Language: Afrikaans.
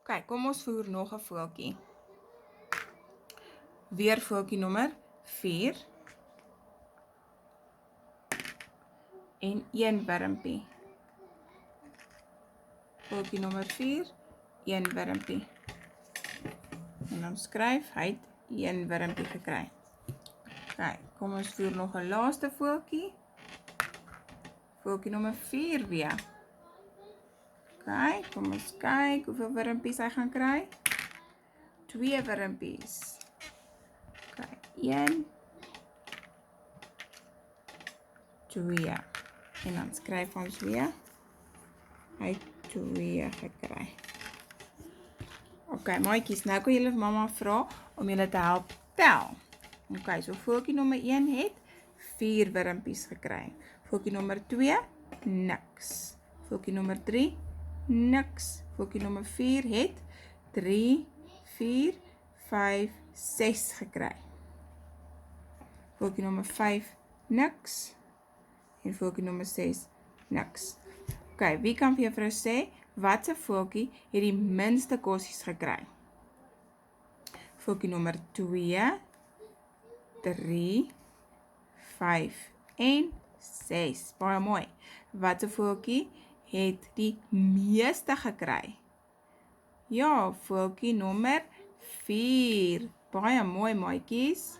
Kyk, kom ons voer nog 'n voeltjie. Weer voeltjie nommer 4 en 1 wurmpie. Voeltjie nommer 4, 1 wurmpie. En dan skryf hy het 1 wurmpie gekry. Kyk, kom ons voer nog 'n laaste voeltjie. Voeltjie nommer 4 weer. Kyk, kom ons kyk hoeveel wurmpies hy gaan kry. 2 wurmpies. Kyk, 1, 2. En dan skryf ons weer. Hy het 2 gekry. Ok, maatjies, nou kan julle vir mamma vra om julle te help tel. Ok, so voeltjie nommer 1 het 4 wurmpies gekry. Voeltjie nommer 2, niks. Voeltjie nommer 3, niks. Voeltjie nommer 4 het 3, 4, 5, 6 gekry. Voeltjie nommer 5, niks. En voeltjie nommer 6, niks. Ok, wie kan vir juffrou sê, watse voeltjie het die minste kossies gekry? Voeltjie nommer 2, 3, 5 en 6. Baie mooi. Watse voeltjie het die meeste gekry? Ja, voeltjie nommer 4. Baie mooi, maatjies.